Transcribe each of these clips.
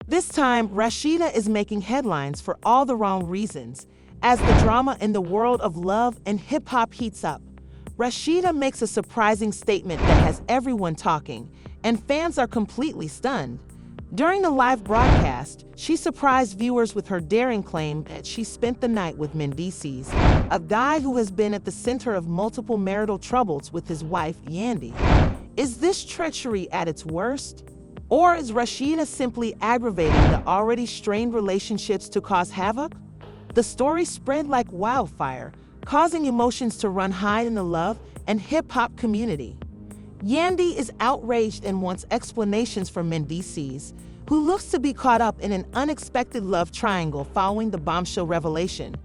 This time, Rashida is making headlines for all the wrong reasons. As the drama in the world of love and hip-hop heats up, Rashida makes a surprising statement that has everyone talking, and fans are completely stunned. During the live broadcast, she surprised viewers with her daring claim that she spent the night with Mendeecees, a guy who has been at the center of multiple marital troubles with his wife, Yandy. Is this treachery at its worst? Or is Rashida simply aggravating the already strained relationships to cause havoc? The story spread like wildfire, causing emotions to run high in the love and hip-hop community. Yandy is outraged and wants explanations from Mendeecees, who looks to be caught up in an unexpected love triangle following the bombshell revelation.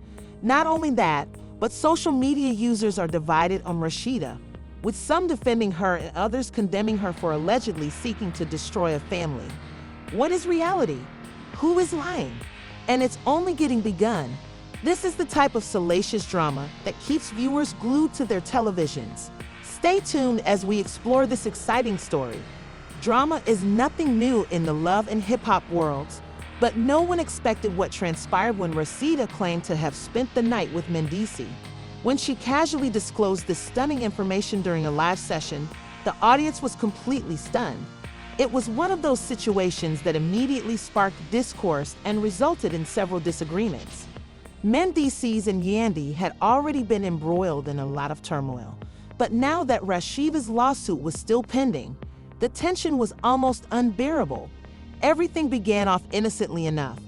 Not only that, but social media users are divided on Rashida, with some defending her and others condemning her for allegedly seeking to destroy a family. What is reality? Who is lying? And it's only getting begun. This is the type of salacious drama that keeps viewers glued to their televisions. Stay tuned as we explore this exciting story. Drama is nothing new in the love and hip-hop worlds, but no one expected what transpired when Rashida claimed to have spent the night with Mendeecees. When she casually disclosed this stunning information during a live session, the audience was completely stunned. It was one of those situations that immediately sparked discourse and resulted in several disagreements. Mendeecees and Yandy had already been embroiled in a lot of turmoil, but now that Rashida's lawsuit was still pending, the tension was almost unbearable. Everything began off innocently enough.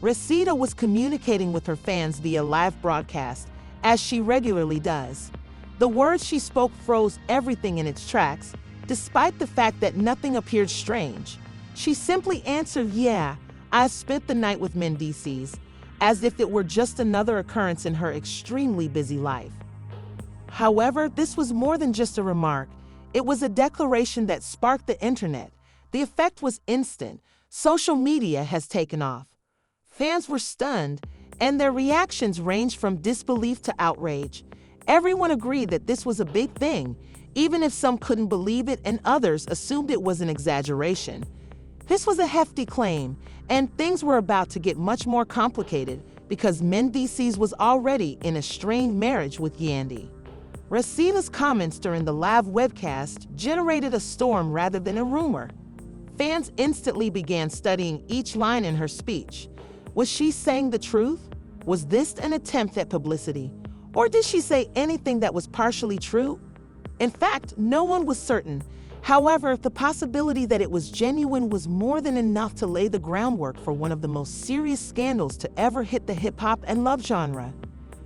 Rashida was communicating with her fans via live broadcast, as she regularly does. The words she spoke froze everything in its tracks, despite the fact that nothing appeared strange. She simply answered, "Yeah, I spent the night with Mendeecees," as if it were just another occurrence in her extremely busy life. However, this was more than just a remark. It was a declaration that sparked the internet. The effect was instant. Social media has taken off. Fans were stunned, and their reactions ranged from disbelief to outrage. Everyone agreed that this was a big thing, even if some couldn't believe it and others assumed it was an exaggeration. This was a hefty claim, and things were about to get much more complicated because Mendeecees was already in a strained marriage with Yandy. Rashida's comments during the live webcast generated a storm rather than a rumor. Fans instantly began studying each line in her speech. Was she saying the truth? Was this an attempt at publicity? Or did she say anything that was partially true? In fact, no one was certain. However, the possibility that it was genuine was more than enough to lay the groundwork for one of the most serious scandals to ever hit the hip-hop and love genre.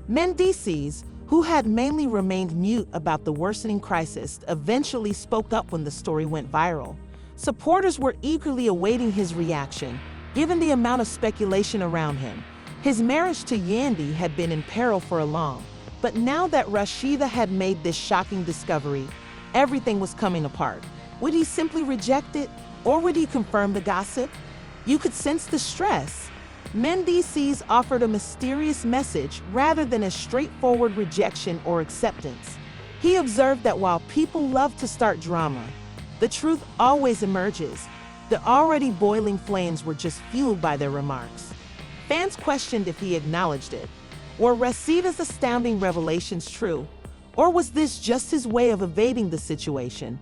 Mendeecees, who had mainly remained mute about the worsening crisis, eventually spoke up when the story went viral. Supporters were eagerly awaiting his reaction, given the amount of speculation around him. His marriage to Yandy had been in peril for long, but now that Rashida had made this shocking discovery, everything was coming apart. Would he simply reject it, or would he confirm the gossip? You could sense the stress. Mendeecees offered a mysterious message rather than a straightforward rejection or acceptance. He observed that while people love to start drama, the truth always emerges. The already boiling flames were just fueled by their remarks. Fans questioned if he acknowledged it. Were Rashida's astounding revelations true, or was this just his way of evading the situation?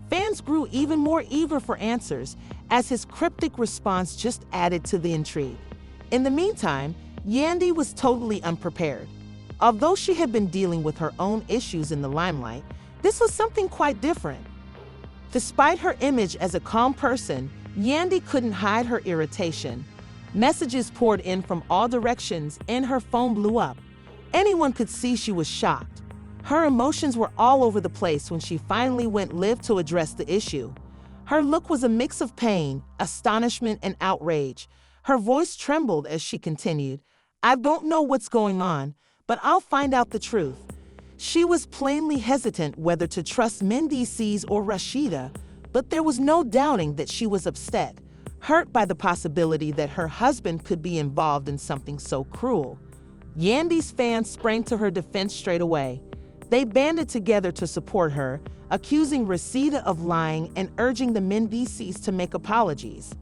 Fans grew even more eager for answers, as his cryptic response just added to the intrigue. In the meantime, Yandy was totally unprepared. Although she had been dealing with her own issues in the limelight, this was something quite different. Despite her image as a calm person, Yandy couldn't hide her irritation. Messages poured in from all directions and her phone blew up. Anyone could see she was shocked. Her emotions were all over the place when she finally went live to address the issue. Her look was a mix of pain, astonishment, and outrage. Her voice trembled as she continued, "I don't know what's going on, but I'll find out the truth." She was plainly hesitant whether to trust Mendeecees or Rashida, but there was no doubting that she was upset, hurt by the possibility that her husband could be involved in something so cruel. Yandy's fans sprang to her defense straight away. They banded together to support her, accusing Rashida of lying and urging the Mendeecees to make apologies.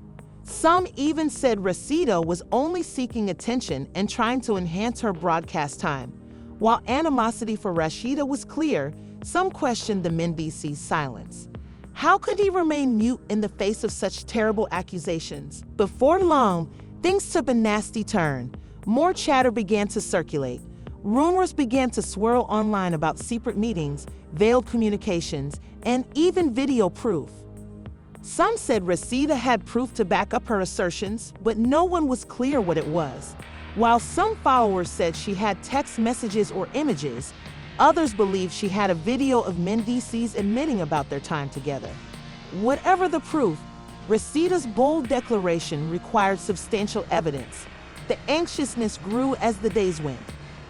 Some even said Rashida was only seeking attention and trying to enhance her broadcast time. While animosity for Rashida was clear, some questioned the Mendeecees' silence. How could he remain mute in the face of such terrible accusations? Before long, things took a nasty turn. More chatter began to circulate. Rumors began to swirl online about secret meetings, veiled communications, and even video proof. Some said Rashida had proof to back up her assertions, but no one was clear what it was. While some followers said she had text messages or images, others believed she had a video of Mendeecees admitting about their time together. Whatever the proof, Rashida's bold declaration required substantial evidence. The anxiousness grew as the days went.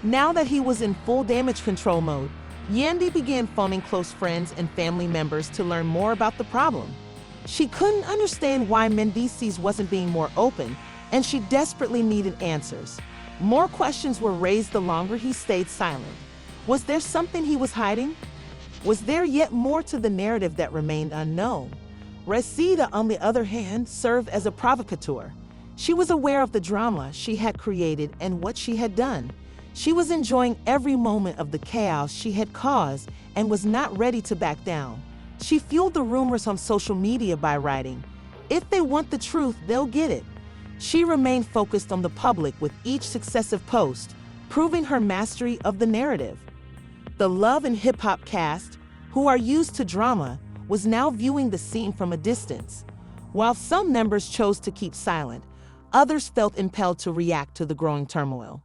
Now that he was in full damage control mode, Yandy began phoning close friends and family members to learn more about the problem. She couldn't understand why Mendeecees wasn't being more open, and she desperately needed answers. More questions were raised the longer he stayed silent. Was there something he was hiding? Was there yet more to the narrative that remained unknown? Rashida, on the other hand, served as a provocateur. She was aware of the drama she had created and what she had done. She was enjoying every moment of the chaos she had caused and was not ready to back down. She fueled the rumors on social media by writing, "If they want the truth, they'll get it." She remained focused on the public with each successive post, proving her mastery of the narrative. The Love and Hip Hop cast, who are used to drama, was now viewing the scene from a distance. While some members chose to keep silent, others felt impelled to react to the growing turmoil.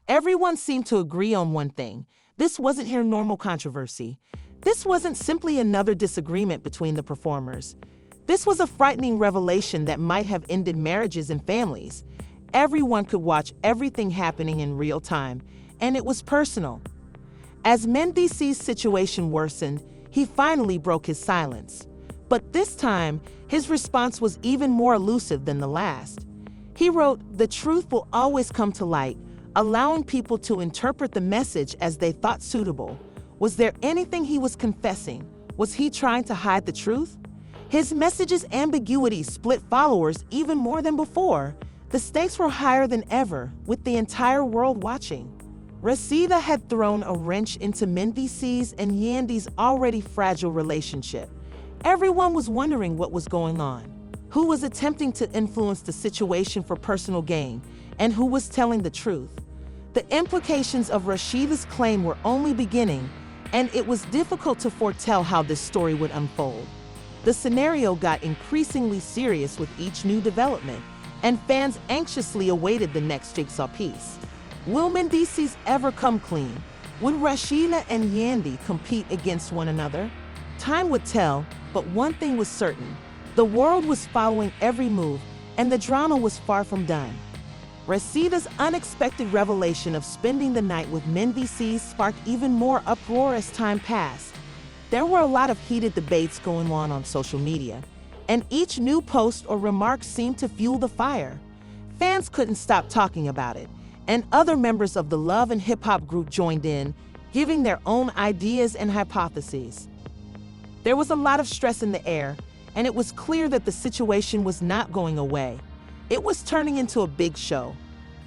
Everyone seemed to agree on one thing: this wasn't her normal controversy. This wasn't simply another disagreement between the performers. This was a frightening revelation that might have ended marriages and families. Everyone could watch everything happening in real time, and it was personal. As Mendeecees' situation worsened, he finally broke his silence. But this time, his response was even more elusive than the last. He wrote, "The truth will always come to light," allowing people to interpret the message as they thought suitable. Was there anything he was confessing? Was he trying to hide the truth? His message's ambiguity split followers even more than before. The stakes were higher than ever, with the entire world watching. Rashida had thrown a wrench into Mendeecees and Yandy's already fragile relationship. Everyone was wondering what was going on. Who was attempting to influence the situation for personal gain, and who was telling the truth? The implications of Rashida's claim were only beginning, and it was difficult to foretell how this story would unfold. The scenario got increasingly serious with each new development, and fans anxiously awaited the next jigsaw piece. Will Mendeecees ever come clean? Would Rashida and Yandy compete against one another? Time would tell, but one thing was certain: the world was following every move, and the drama was far from done. Rashida's unexpected revelation of spending the night with Mendeecees sparked even more uproar as time passed. There were a lot of heated debates going on social media, and each new post or remark seemed to fuel the fire. Fans couldn't stop talking about it, and other members of the Love and Hip Hop group joined in, giving their own ideas and hypotheses. There was a lot of stress in the air, and it was clear that the situation was not going away. It was turning into a big show.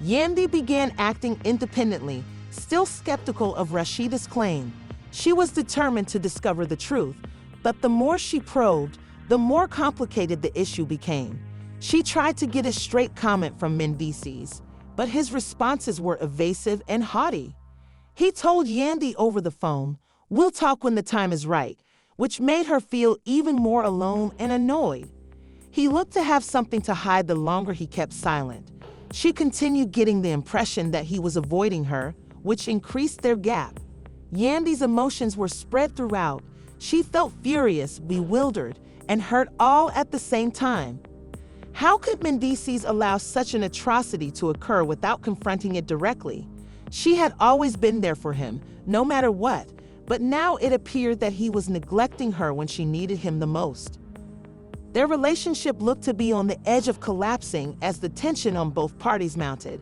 Yandy began acting independently, still skeptical of Rashida's claim. She was determined to discover the truth, but the more she probed, the more complicated the issue became. She tried to get a straight comment from Mendeecees, but his responses were evasive and haughty. He told Yandy over the phone, "We'll talk when the time is right," which made her feel even more alone and annoyed. He looked to have something to hide the longer he kept silent. She continued getting the impression that he was avoiding her, which increased their gap. Yandy's emotions were spread throughout. She felt furious, bewildered, and hurt all at the same time. How could Mendeecees allow such an atrocity to occur without confronting it directly? She had always been there for him, no matter what, but now it appeared that he was neglecting her when she needed him the most. Their relationship looked to be on the edge of collapsing as the tension on both parties mounted.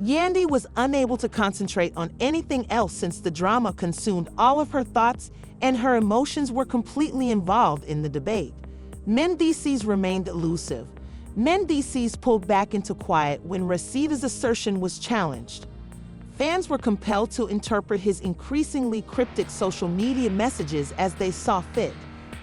Yandy was unable to concentrate on anything else since the drama consumed all of her thoughts and her emotions were completely involved in the debate. Mendeecees remained elusive. Mendeecees pulled back into quiet when Rasheeda's assertion was challenged. Fans were compelled to interpret his increasingly cryptic social media messages as they saw fit.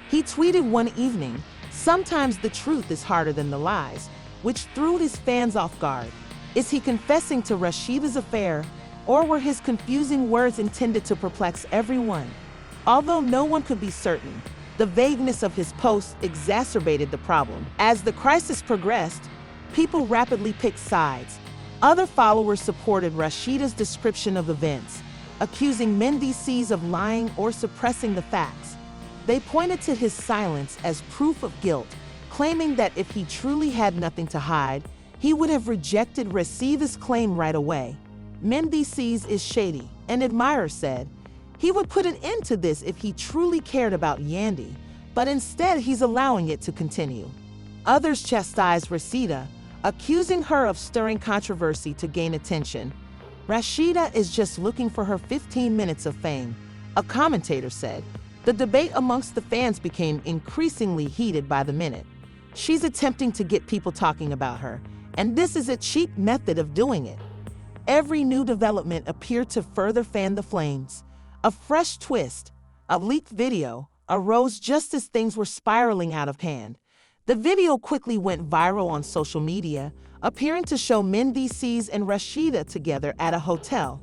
He tweeted one evening, "Sometimes the truth is harder than the lies," which threw his fans off guard. Is he confessing to Rasheeda's affair, or were his confusing words intended to perplex everyone? Although no one could be certain, the vagueness of his posts exacerbated the problem. As the crisis progressed, people rapidly picked sides. Other followers supported Rasheeda's description of events, accusing Mendeecees of lying or suppressing the facts. They pointed to his silence as proof of guilt, claiming that if he truly had nothing to hide, he would have rejected Rasheeda's claim right away. Mendeecees is shady, an admirer said. He would put an end to this if he truly cared about Yandy, but instead he's allowing it to continue. Others chastised Rashida, accusing her of stirring controversy to gain attention. Rashida is just looking for her 15 minutes of fame, a commentator said. The debate amongst the fans became increasingly heated by the minute. She's attempting to get people talking about her, and this is a cheap method of doing it. Every new development appeared to further fan the flames. A fresh twist, a leaked video, arose just as things were spiraling out of hand. The video quickly went viral on social media, appearing to show Mendeecees and Rashida together at a hotel.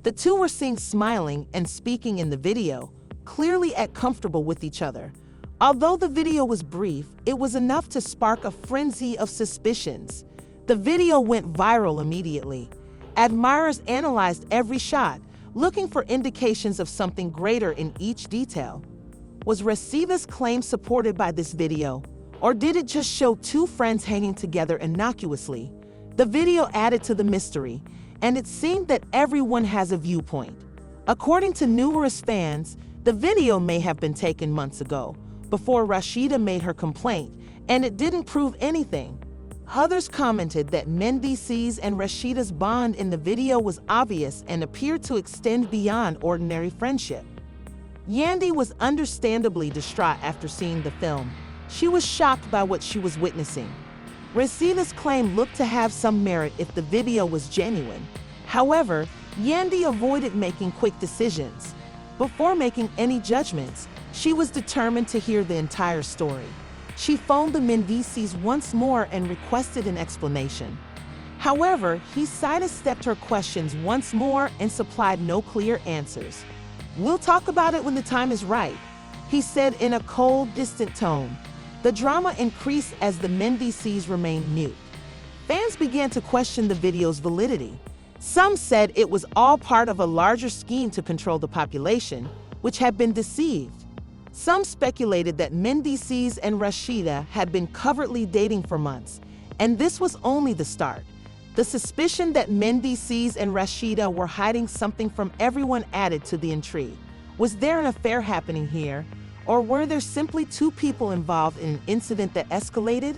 The two were seen smiling and speaking in the video, clearly comfortable with each other. Although the video was brief, it was enough to spark a frenzy of suspicions. The video went viral immediately. Admirers analyzed every shot, looking for indications of something greater in each detail. Was Rasheeda's claim supported by this video? Or did it just show two friends hanging together innocuously? The video added to the mystery, and it seemed that everyone has a viewpoint. According to numerous fans, the video may have been taken months ago, before Rashida made her complaint, and it didn't prove anything. Others commented that Mendeecees and Rashida's bond in the video was obvious and appeared to extend beyond ordinary friendship. Yandy was understandably distraught after seeing the film. She was shocked by what she was witnessing. Rasheeda's claim looked to have some merit if the video was genuine. However, Yandy avoided making quick decisions. Before making any judgments, she was determined to hear the entire story. She phoned the Mendeecees once more and requested an explanation. However, he sidestepped her questions once more and supplied no clear answers. "We'll talk about it when the time is right," he said in a cold, distant tone. The drama increased as the Mendeecees remained mute. Fans began to question the video's validity. Some said it was all part of a larger scheme to control the population, which had been deceived. Some speculated that Mendeecees and Rashida had been covertly dating for months, and this was only the start. The suspicion that Mendeecees and Rashida were hiding something from everyone added to the intrigue. Was there an affair happening here, or were there simply two people involved in an incident that escalated?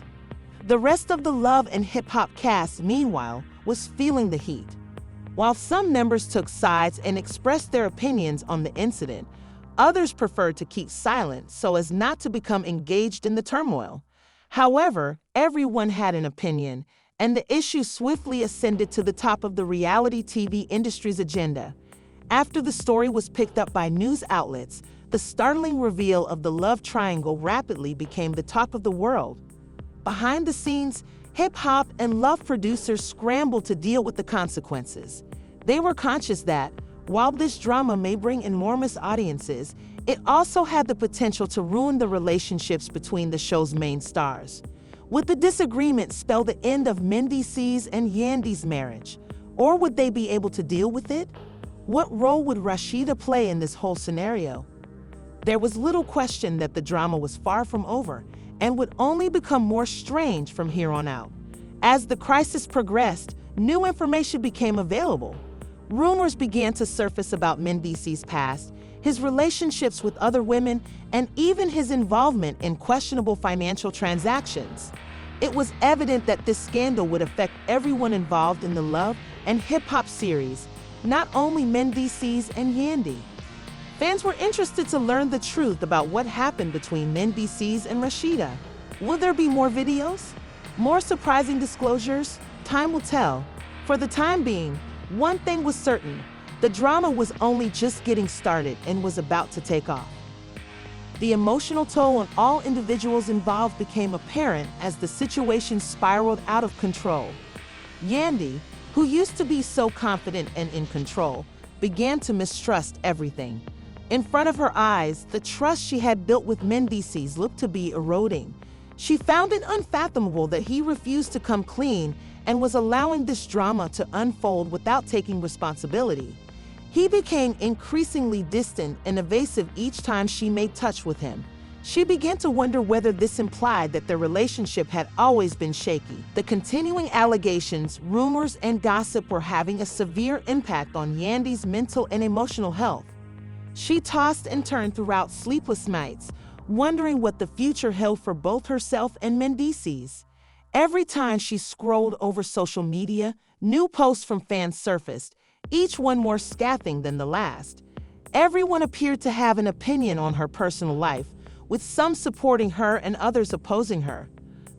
The rest of the Love and Hip Hop cast, meanwhile, was feeling the heat. While some members took sides and expressed their opinions on the incident, others preferred to keep silent so as not to become engaged in the turmoil. However, everyone had an opinion, and the issue swiftly ascended to the top of the reality TV industry's agenda. After the story was picked up by news outlets, the startling reveal of the love triangle rapidly became the talk of the world. Behind the scenes, hip-hop and love producers scrambled to deal with the consequences. They were conscious that, while this drama may bring enormous audiences, it also had the potential to ruin the relationships between the show's main stars. Would the disagreement spell the end of Mendeecees and Yandy's marriage, or would they be able to deal with it? What role would Rashida play in this whole scenario? There was little question that the drama was far from over and would only become more strange from here on out. As the crisis progressed, new information became available. Rumors began to surface about Mendeecees' past, his relationships with other women, and even his involvement in questionable financial transactions. It was evident that this scandal would affect everyone involved in the Love and Hip Hop series, not only Mendeecees and Yandy. Fans were interested to learn the truth about what happened between Mendeecees and Rashida. Will there be more videos? More surprising disclosures? Time will tell. For the time being, one thing was certain: the drama was only just getting started and was about to take off. The emotional toll on all individuals involved became apparent as the situation spiraled out of control. Yandy, who used to be so confident and in control, began to mistrust everything. In front of her eyes, the trust she had built with Mendeecees looked to be eroding. She found it unfathomable that he refused to come clean and was allowing this drama to unfold without taking responsibility. He became increasingly distant and evasive each time she made touch with him. She began to wonder whether this implied that their relationship had always been shaky. The continuing allegations, rumors, and gossip were having a severe impact on Yandy's mental and emotional health. She tossed and turned throughout sleepless nights, wondering what the future held for both herself and Mendeecees. Every time she scrolled over social media, new posts from fans surfaced, each one more scathing than the last. Everyone appeared to have an opinion on her personal life, with some supporting her and others opposing her.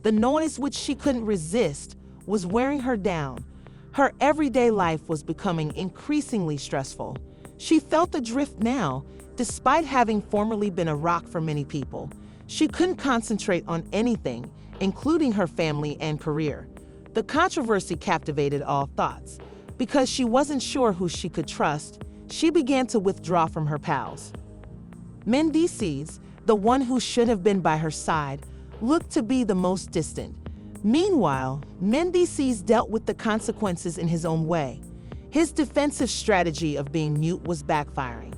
The noise, which she couldn't resist, was wearing her down. Her everyday life was becoming increasingly stressful. She felt adrift now, despite having formerly been a rock for many people. She couldn't concentrate on anything, including her family and career. The controversy captivated all thoughts. Because she wasn't sure who she could trust, she began to withdraw from her pals. Mendeecees, the one who should have been by her side, looked to be the most distant. Meanwhile, Mendeecees dealt with the consequences in his own way. His defensive strategy of being mute was backfiring.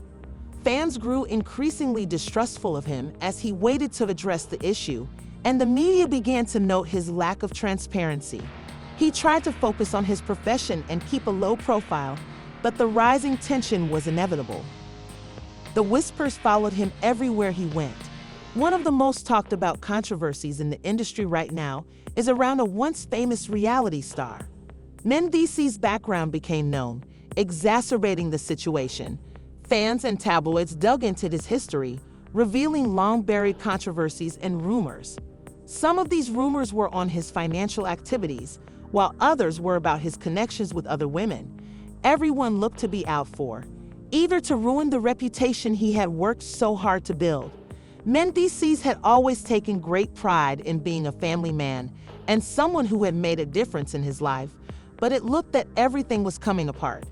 Fans grew increasingly distrustful of him as he waited to address the issue, and the media began to note his lack of transparency. He tried to focus on his profession and keep a low profile, but the rising tension was inevitable. The whispers followed him everywhere he went. One of the most talked about controversies in the industry right now is around a once famous reality star. Mendeecees' background became known, exacerbating the situation. Fans and tabloids dug into his history, revealing long-buried controversies and rumors. Some of these rumors were on his financial activities, while others were about his connections with other women. Everyone looked to be out for, eager to ruin the reputation he had worked so hard to build. Mendeecees had always taken great pride in being a family man and someone who had made a difference in his life, but it looked that everything was coming apart.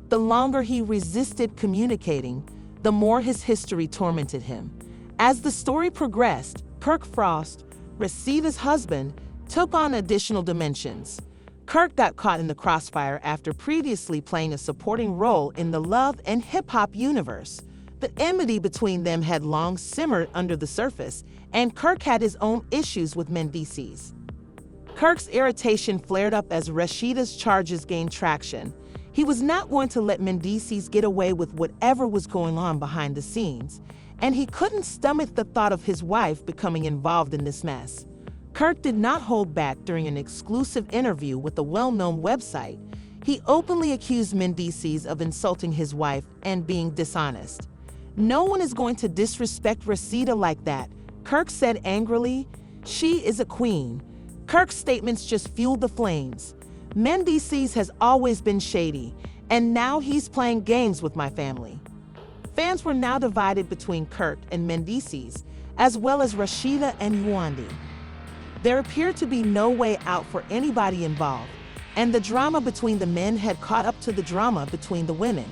The longer he resisted communicating, the more his history tormented him. As the story progressed, Kirk Frost, Rasheeda's husband, took on additional dimensions. Kirk got caught in the crossfire after previously playing a supporting role in the love and hip-hop universe. The enmity between them had long simmered under the surface, and Kirk had his own issues with Mendeecees. Kirk's irritation flared up as Rashida's charges gained traction. He was not going to let Mendeecees get away with whatever was going on behind the scenes, and he couldn't stomach the thought of his wife becoming involved in this mess. Kirk did not hold back during an exclusive interview with a well-known website. He openly accused Mendeecees of insulting his wife and being dishonest. "No one is going to disrespect Rashida like that," Kirk said angrily. "She is a queen." Kirk's statements just fueled the flames. "Mendeecees has always been shady, and now he's playing games with my family." Fans were now divided between Kirk and Mendeecees, as well as Rashida and Yandy. There appeared to be no way out for anybody involved, and the drama between the men had caught up to the drama between the women.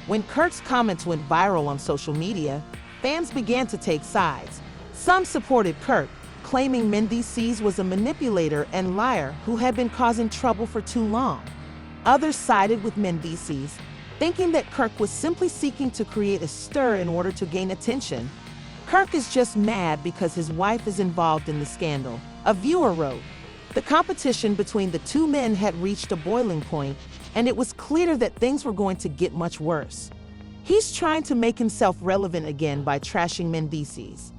When Kirk's comments went viral on social media, fans began to take sides. Some supported Kirk, claiming Mendeecees was a manipulator and liar who had been causing trouble for too long. Others sided with Mendeecees, thinking that Kirk was simply seeking to create a stir in order to gain attention. "Kirk is just mad because his wife is involved in the scandal," a viewer wrote. The competition between the two men had reached a boiling point, and it was clear that things were going to get much worse. He's trying to make himself relevant again by trashing Mendeecees.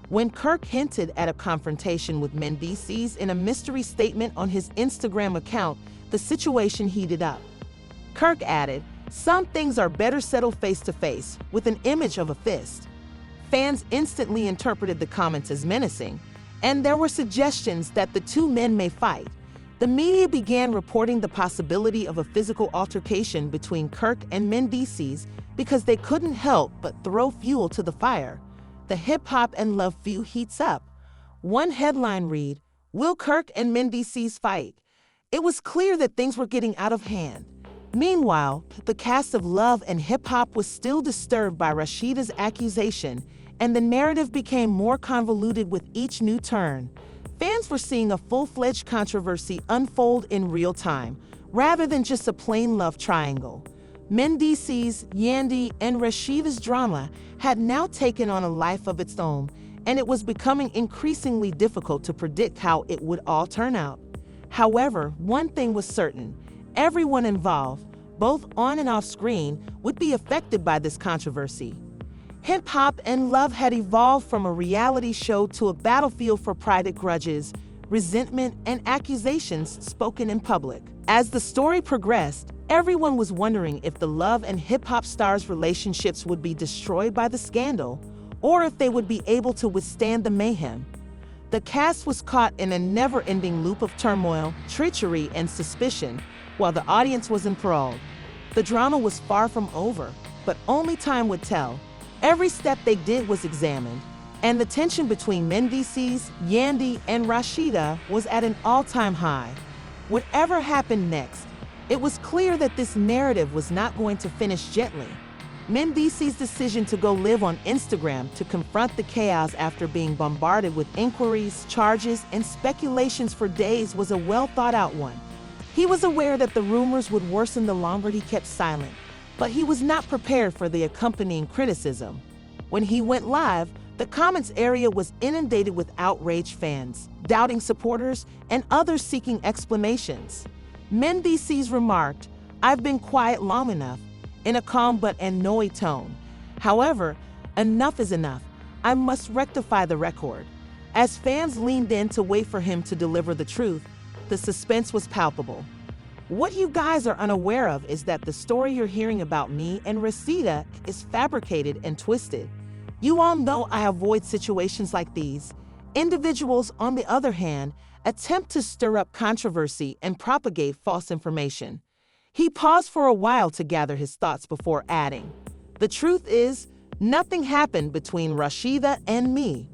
When Kirk hinted at a confrontation with Mendeecees in a mystery statement on his Instagram account, the situation heated up. Kirk added, "Some things are better settled face-to-face," with an image of a fist. Fans instantly interpreted the comments as menacing, and there were suggestions that the two men may fight. The media began reporting the possibility of a physical altercation between Kirk and Mendeecees because they couldn't help but throw fuel to the fire. The hip-hop and love feud heats up. One headline read, "Will Kirk and Mendeecees fight?" It was clear that things were getting out of hand. Meanwhile, the cast of Love and Hip Hop was still disturbed by Rasheeda's accusation, and the narrative became more convoluted with each new turn. Fans were seeing a full-fledged controversy unfold in real time, rather than just a plain love triangle. Mendeecees, Yandy, and Rashida's drama had now taken on a life of its own, and it was becoming increasingly difficult to predict how it would all turn out. However, one thing was certain: everyone involved, both on and off screen, would be affected by this controversy. Hip-hop and love had evolved from a reality show to a battlefield for private grudges, resentment, and accusations spoken in public. As the story progressed, everyone was wondering if the Love and hip-hop stars' relationships would be destroyed by the scandal, or if they would be able to withstand the mayhem. The cast was caught in a never-ending loop of turmoil, treachery, and suspicion, while the audience was enthralled. The drama was far from over, but only time would tell. Every step they did was examined, and the tension between Mendeecees, Yandy, and Rashida was at an all-time high. Whatever happened next, it was clear that this narrative was not going to finish gently. Mendeecees' decision to go live on Instagram to confront the chaos after being bombarded with inquiries, charges, and speculations for days was a well-thought-out one. He was aware that the rumors would worsen the longer he kept silent, but he was not prepared for the accompanying criticism. When he went live, the comments area was inundated with outraged fans, doubting supporters, and others seeking explanations. Mendeecees remarked, "I've been quiet long enough," in a calm but annoyed tone. However, enough is enough. I must rectify the record. As fans leaned in to wait for him to deliver the truth, the suspense was palpable. What you guys are unaware of is that the story you're hearing about me and Rashida is fabricated and twisted. You all know I avoid situations like these. Individuals, on the other hand, attempt to stir up controversy and propagate false information. He paused for a while to gather his thoughts before adding, "The truth is, nothing happened between Rashida and me."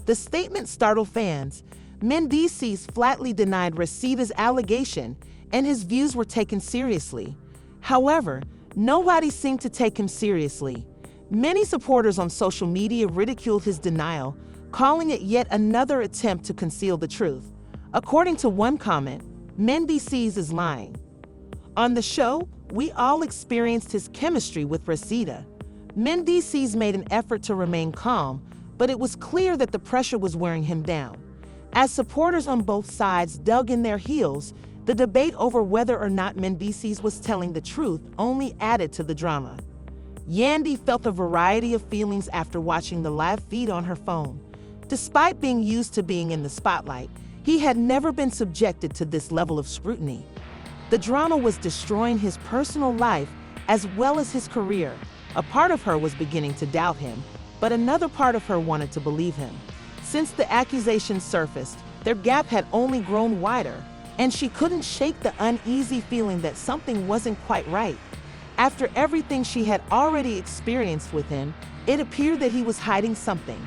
The statement startled fans. Mendeecees flatly denied Rashida's allegation, and his views were taken seriously. However, nobody seemed to take him seriously. Many supporters on social media ridiculed his denial, calling it yet another attempt to conceal the truth. According to one comment, Mendeecees is lying. On the show, we all experienced his chemistry with Rashida. Mendeecees made an effort to remain calm, but it was clear that the pressure was wearing him down. As supporters on both sides dug in their heels, the debate over whether or not Mendeecees was telling the truth only added to the drama. Yandy felt a variety of feelings after watching the live feed on her phone. Despite being used to being in the spotlight, he had never been subjected to this level of scrutiny. The drama was destroying his personal life as well as his career. A part of her was beginning to doubt him, but another part of her wanted to believe him. Since the accusations surfaced, their gap had only grown wider, and she couldn't shake the uneasy feeling that something wasn't quite right. After everything she had already experienced with him, it appeared that he was hiding something.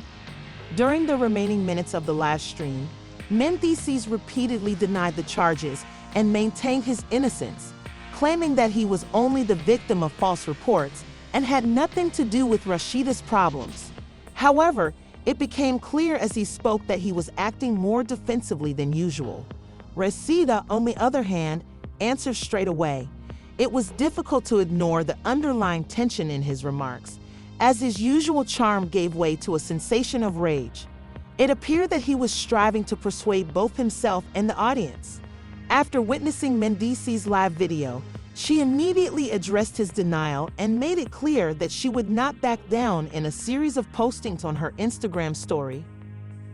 During the remaining minutes of the live stream, Mendeecees repeatedly denied the charges and maintained his innocence, claiming that he was only the victim of false reports and had nothing to do with Rashida's problems. However, it became clear as he spoke that he was acting more defensively than usual. Rashida, on the other hand, answered straight away. It was difficult to ignore the underlying tension in his remarks, as his usual charm gave way to a sensation of rage. It appeared that he was striving to persuade both himself and the audience. After witnessing Mendeecees' live video, she immediately addressed his denial and made it clear that she would not back down in a series of postings on her Instagram story,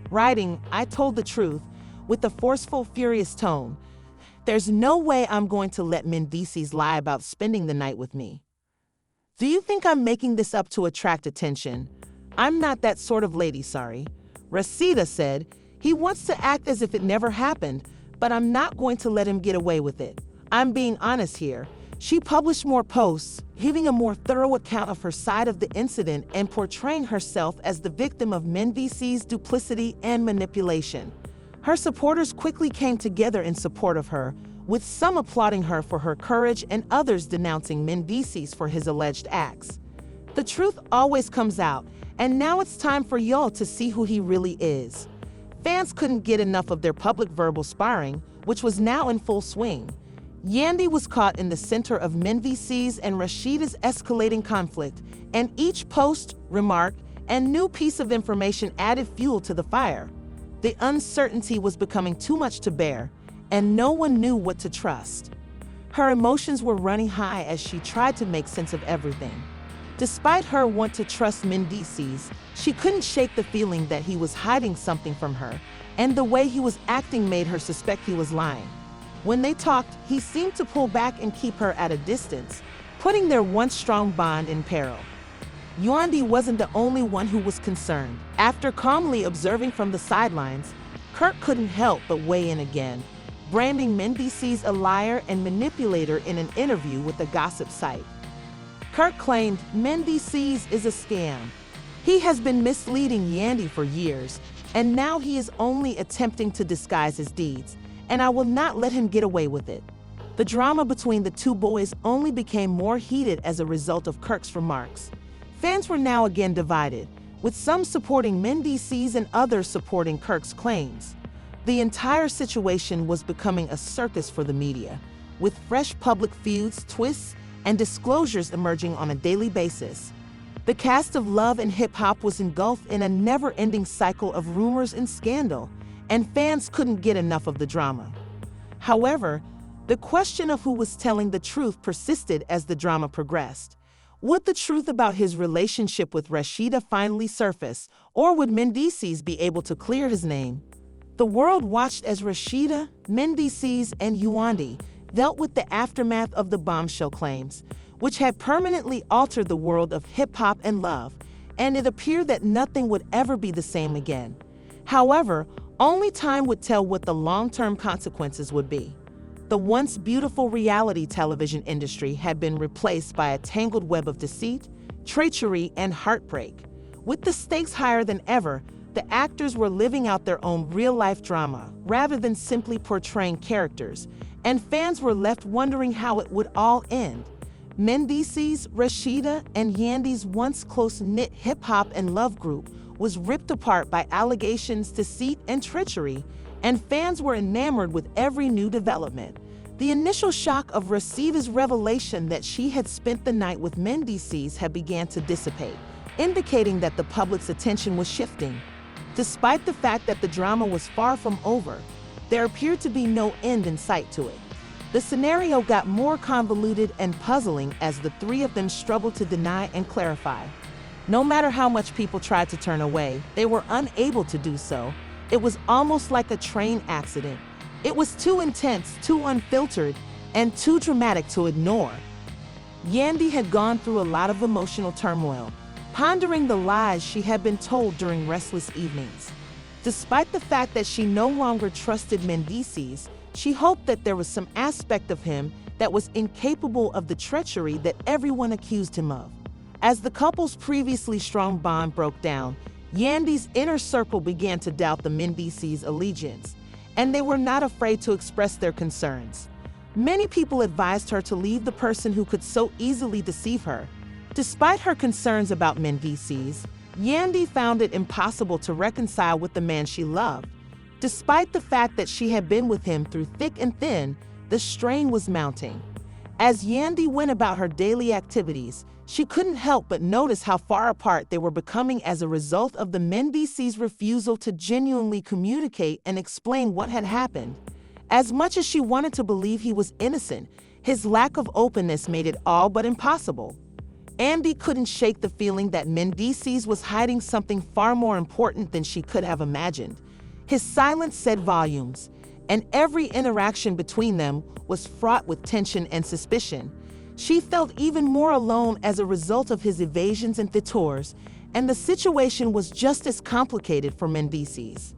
writing, "I told the truth," with a forceful, furious tone. "There's no way I'm going to let Mendeecees lie about spending the night with me. Do you think I'm making this up to attract attention? I'm not that sort of lady, sorry." Rashida said, He wants to act as if it never happened, but I'm not going to let him get away with it. I'm being honest here. She published more posts, giving a more thorough account of her side of the incident and portraying herself as the victim of Mendeecees' duplicity and manipulation. Her supporters quickly came together in support of her, with some applauding her for her courage and others denouncing Mendeecees for his alleged acts. The truth always comes out, and now it's time for y'all to see who he really is. Fans couldn't get enough of their public verbal sparring, which was now in full swing. Yandy was caught in the center of Mendeecees and Rashida's escalating conflict, and each post, remark, and new piece of information added fuel to the fire. The uncertainty was becoming too much to bear, and no one knew what to trust. Her emotions were running high as she tried to make sense of everything. Despite her want to trust Mendeecees, she couldn't shake the feeling that he was hiding something from her, and the way he was acting made her suspect he was lying. When they talked, he seemed to pull back and keep her at a distance, putting their once strong bond in peril. Yandy wasn't the only one who was concerned. After calmly observing from the sidelines, Kirk couldn't help but weigh in again, branding Mendeecees a liar and manipulator in an interview with a gossip site. Kirk claimed Mendeecees is a scam. He has been misleading Yandy for years, and now he is only attempting to disguise his deeds, and I will not let him get away with it. The drama between the two boys only became more heated as a result of Kirk's remarks. Fans were now again divided, with some supporting Mendeecees and others supporting Kirk's claims. The entire situation was becoming a circus for the media, with fresh public feuds, twists, and disclosures emerging on a daily basis. The cast of Love and Hip Hop was engulfed in a never-ending cycle of rumors and scandal, and fans couldn't get enough of the drama. However, the question of who was telling the truth persisted as the drama progressed. Would the truth about his relationship with Rashida finally surface, or would Mendeecees be able to clear his name? The world watched as Rashida, Mendeecees, and Yandy dealt with the aftermath of the bombshell claims, which had permanently altered the world of hip-hop and love, and it appeared that nothing would ever be the same again. However, only time would tell what the long-term consequences would be. The once beautiful reality television industry had been replaced by a tangled web of deceit, treachery, and heartbreak. With the stakes higher than ever, the actors were living out their own real-life drama rather than simply portraying characters, and fans were left wondering how it would all end. Mendeecees, Rashida, and Yandy's once close-knit hip-hop and love group was ripped apart by allegations, deceit, and treachery, and fans were enamored with every new development. The initial shock of Rasheeda's revelation that she had spent the night with Mendeecees had began to dissipate, indicating that the public's attention was shifting. Despite the fact that the drama was far from over, there appeared to be no end in sight to it. The scenario got more convoluted and puzzling as the three of them struggled to deny and clarify. No matter how much people tried to turn away, they were unable to do so. It was almost like a train accident. It was too intense, too unfiltered, and too dramatic to ignore. Yandy had gone through a lot of emotional turmoil, pondering the lies she had been told during restless evenings. Despite the fact that she no longer trusted Mendeecees, she hoped that there was some aspect of him that was incapable of the treachery that everyone accused him of. As the couple's previously strong bond broke down, Yandy's inner circle began to doubt the Mendeecees' allegiance, and they were not afraid to express their concerns. Many people advised her to leave the person who could so easily deceive her. Despite her concerns about Mendeecees, Yandy found it impossible to reconcile with the man she loved. Despite the fact that she had been with him through thick and thin, the strain was mounting. As Yandy went about her daily activities, she couldn't help but notice how far apart they were becoming as a result of the Mendeecees' refusal to genuinely communicate and explain what had happened. As much as she wanted to believe he was innocent, his lack of openness made it all but impossible. Andy couldn't shake the feeling that Mendeecees was hiding something far more important than she could have imagined. His silence said volumes, and every interaction between them was fraught with tension and suspicion. She felt even more alone as a result of his evasions and detours, and the situation was just as complicated for Mendeecees.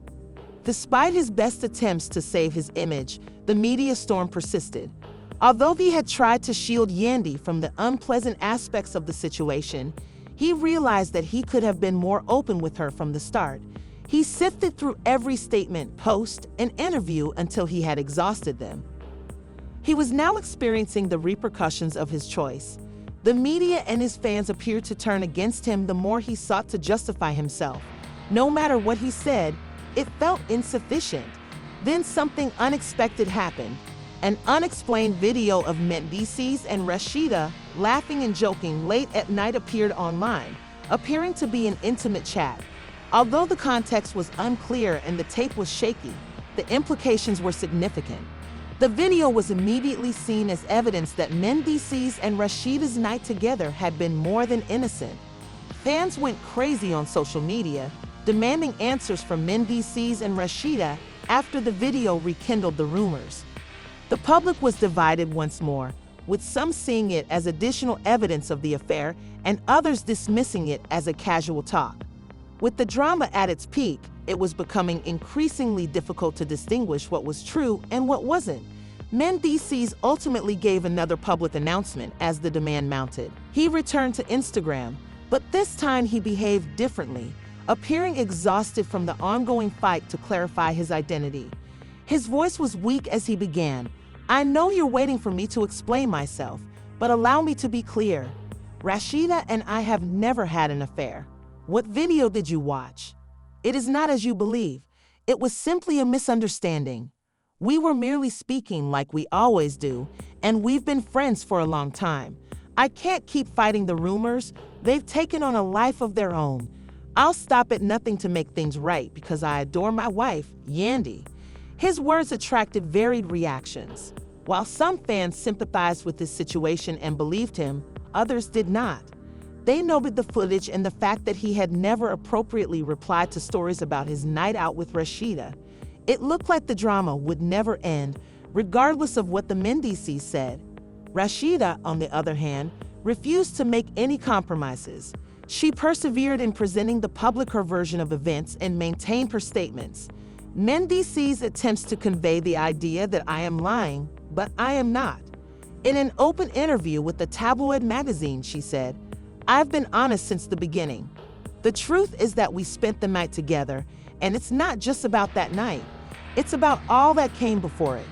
Despite his best attempts to save his image, the media storm persisted. Although he had tried to shield Yandy from the unpleasant aspects of the situation, he realized that he could have been more open with her from the start. He sifted through every statement, post, and interview until he had exhausted them. He was now experiencing the repercussions of his choice. The media and his fans appeared to turn against him the more he sought to justify himself. No matter what he said, it felt insufficient. Then something unexpected happened. An unexplained video of Mendeecees and Rashida laughing and joking late at night appeared online, appearing to be an intimate chat. Although the context was unclear and the tape was shaky, the implications were significant. The video was immediately seen as evidence that Mendeecees and Rashida's night together had been more than innocent. Fans went crazy on social media, demanding answers from Mendeecees and Rashida after the video rekindled the rumors. The public was divided once more, with some seeing it as additional evidence of the affair and others dismissing it as a casual talk. With the drama at its peak, it was becoming increasingly difficult to distinguish what was true and what wasn't. Mendeecees ultimately gave another public announcement as the demand mounted. He returned to Instagram, but this time he behaved differently, appearing exhausted from the ongoing fight to clarify his identity. His voice was weak as he began. "I know you're waiting for me to explain myself, but allow me to be clear. Rashida and I have never had an affair. What video did you watch? It is not as you believe. It was simply a misunderstanding. We were merely speaking like we always do, and we've been friends for a long time. I can't keep fighting the rumors. They've taken on a life of their own. I'll stop at nothing to make things right because I adore my wife, Yandy." His words attracted varied reactions. While some fans sympathized with this situation and believed him, others did not. They noted the footage and the fact that he had never appropriately replied to stories about his night out with Rashida. It looked like the drama would never end, regardless of what the Mendeecees said. Rashida, on the other hand, refused to make any compromises. She persevered in presenting the public her version of events and maintained her statements. Mendeecees attempts to convey the idea that I am lying, but I am not. In an open interview with the tabloid magazine, she said, "I've been honest since the beginning. The truth is that we spent the night together, and it's not just about that night. It's about all that came before it.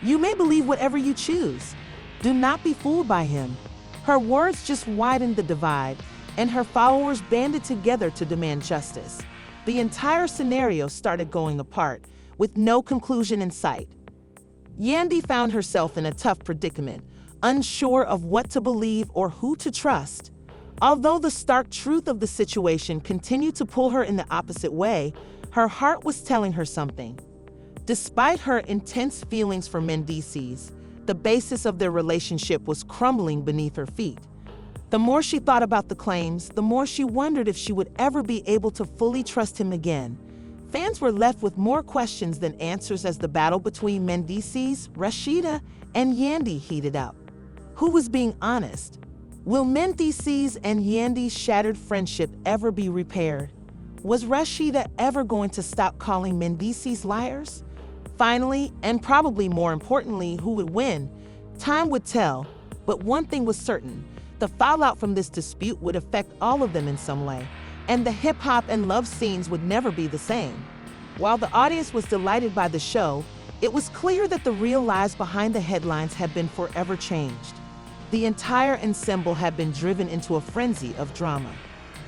You may believe whatever you choose. Do not be fooled by him." Her words just widened the divide, and her followers banded together to demand justice. The entire scenario started going apart, with no conclusion in sight. Yandy found herself in a tough predicament, unsure of what to believe or who to trust. Although the stark truth of the situation continued to pull her in the opposite way, her heart was telling her something. Despite her intense feelings for Mendeecees, the basis of their relationship was crumbling beneath her feet. The more she thought about the claims, the more she wondered if she would ever be able to fully trust him again. Fans were left with more questions than answers as the battle between Mendeecees, Rashida, and Yandy heated up. Who was being honest? Will Mendeecees and Yandy's shattered friendship ever be repaired? Was Rashida ever going to stop calling Mendeecees liars? Finally, and probably more importantly, who would win? Time would tell, but one thing was certain. The fallout from this dispute would affect all of them in some way, and the hip-hop and love scenes would never be the same. While the audience was delighted by the show, it was clear that the real lives behind the headlines had been forever changed. The entire ensemble had been driven into a frenzy of drama.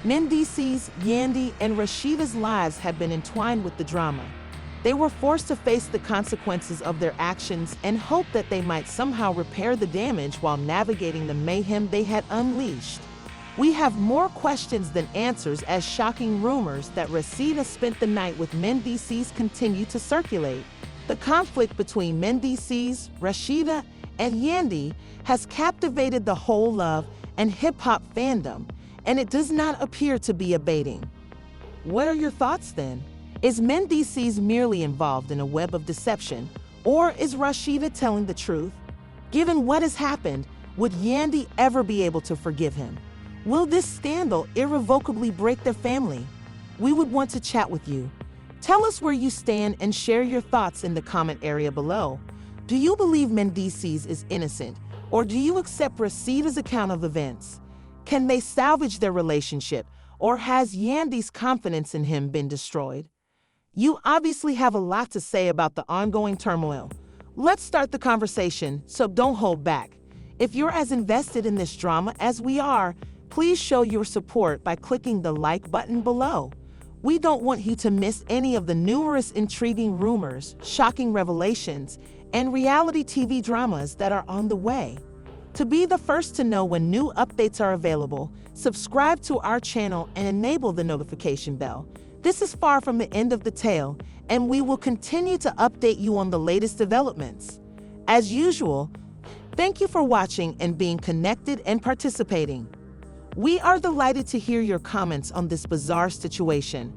Mendeecees, Yandy, and Rashida's lives had been entwined with the drama. They were forced to face the consequences of their actions and hope that they might somehow repair the damage while navigating the mayhem they had unleashed. We have more questions than answers as shocking rumors that Rashida spent the night with Mendeecees continue to circulate. The conflict between Mendeecees, Rashida, and Yandy has captivated the whole love and hip-hop fandom, and it does not appear to be abating. What are your thoughts then? Is Mendeecees merely involved in a web of deception, or is Rashida telling the truth? Given what has happened, would Yandy ever be able to forgive him? Will this scandal irrevocably break their family? We would want to chat with you. Tell us where you stand and share your thoughts in the comment area below. Do you believe Mendeecees is innocent, or do you accept Rasheeda's account of events? Can they salvage their relationship, or has Yandy's confidence in him been destroyed? You obviously have a lot to say about the ongoing turmoil. Let's start the conversation, so don't hold back. If you're as invested in this drama as we are, please show your support by clicking the like button below. We don't want you to miss any of the numerous intriguing rumors, shocking revelations, and reality TV dramas that are on the way. To be the first to know when new updates are available, subscribe to our channel and enable the notification bell. This is far from the end of the tale, and we will continue to update you on the latest developments. As usual, thank you for watching and being connected and participating. We are delighted to hear your comments on this bizarre situation.